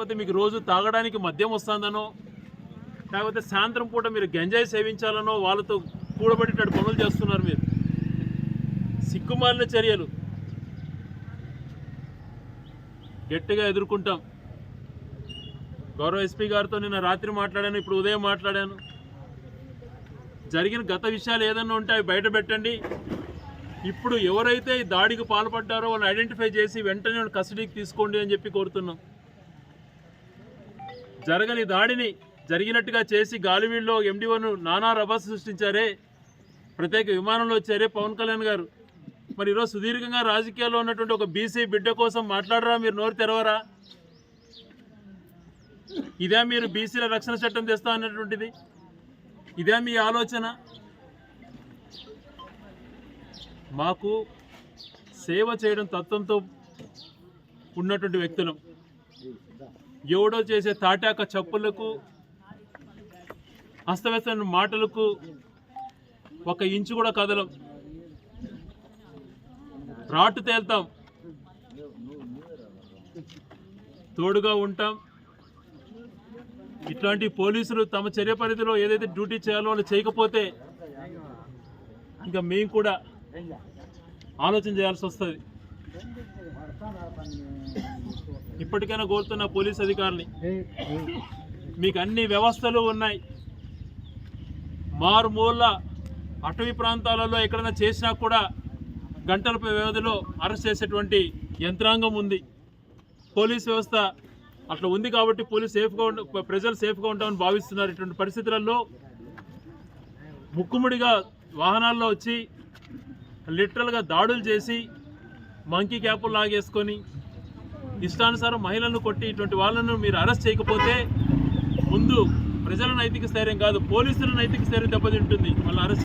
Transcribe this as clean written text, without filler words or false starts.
లేకపోతే మీకు రోజు తాగడానికి మద్యం వస్తుందనో, లేకపోతే సాయంత్రం పూట మీరు గంజాయి సేవించాలనో వాళ్ళతో కూడబెట్టేటట్టు పనులు చేస్తున్నారు. మీరు సిగ్గుమాలిన చర్యలు గట్టిగా ఎదుర్కొంటాం. గౌరవ ఎస్పీ గారితో నిన్న రాత్రి మాట్లాడాను, ఇప్పుడు ఉదయం మాట్లాడాను. జరిగిన గత విషయాలు ఏదన్నా ఉంటే అవి బయట పెట్టండి. ఇప్పుడు ఎవరైతే ఈ దాడికి పాల్పడ్డారో వాళ్ళని ఐడెంటిఫై చేసి వెంటనే కస్టడీకి తీసుకోండి అని చెప్పి కోరుతున్నాం. జరగని దాడిని జరిగినట్టుగా చేసి గాలివీడులో ఎండిఓను నానా రభస సృష్టించారే, ప్రత్యేక విమానంలో వచ్చారే పవన్ కళ్యాణ్ గారు. మరి ఈరోజు సుదీర్ఘంగా రాజకీయాల్లో ఉన్నటువంటి ఒక బీసీ బిడ్డ కోసం మాట్లాడరా? మీరు నోరు తెరవరా? ఇదే మీరు బీసీల రక్షణ చట్టం తెస్తా అన్నటువంటిది? ఇదే మీ ఆలోచన? మాకు సేవ చేయడం తత్వంతో ఉన్నటువంటి వ్యక్తులం. ఎవడో చేసే తాటాక చప్పులకు, అస్తవ్యస్తమైన మాటలకు ఒక ఇంచు కూడా కదలం. రాటు తేల్తాం, తోడుగా ఉంటాం. ఇట్లాంటి పోలీసులు తమ చర్య పరిధిలో ఏదైతే డ్యూటీ చేయాలో వాళ్ళు చేయకపోతే ఇంకా మేము కూడా ఆలోచన చేయాల్సి వస్తుంది. ఇప్పటికైనా కోరుతున్న పోలీస్ అధికారుల్ని, మీకు అన్ని వ్యవస్థలు ఉన్నాయి. మారుమూల అటవీ ప్రాంతాలలో ఎక్కడైనా చేసినా కూడా గంటల వ్యవధిలో అరెస్ట్ చేసేటువంటి యంత్రాంగం ఉంది. పోలీస్ వ్యవస్థ అట్లా ఉంది కాబట్టి ప్రజలు సేఫ్గా ఉంటామని భావిస్తున్నారు. ఇటువంటి పరిస్థితులలో ముక్కుముడిగా వాహనాల్లో వచ్చి లిటరల్గా దాడులు చేసి మంకీ క్యాపులు లాగేసుకొని ఇష్టానుసారం మహిళలను కొట్టి ఇటువంటి వాళ్ళను మీరు అరెస్ట్ చేయకపోతే ముందు ప్రజల నైతిక స్థైర్యం కాదు, పోలీసుల నైతిక స్థైర్యం దెబ్బతింటుంది. మళ్ళీ అరెస్ట్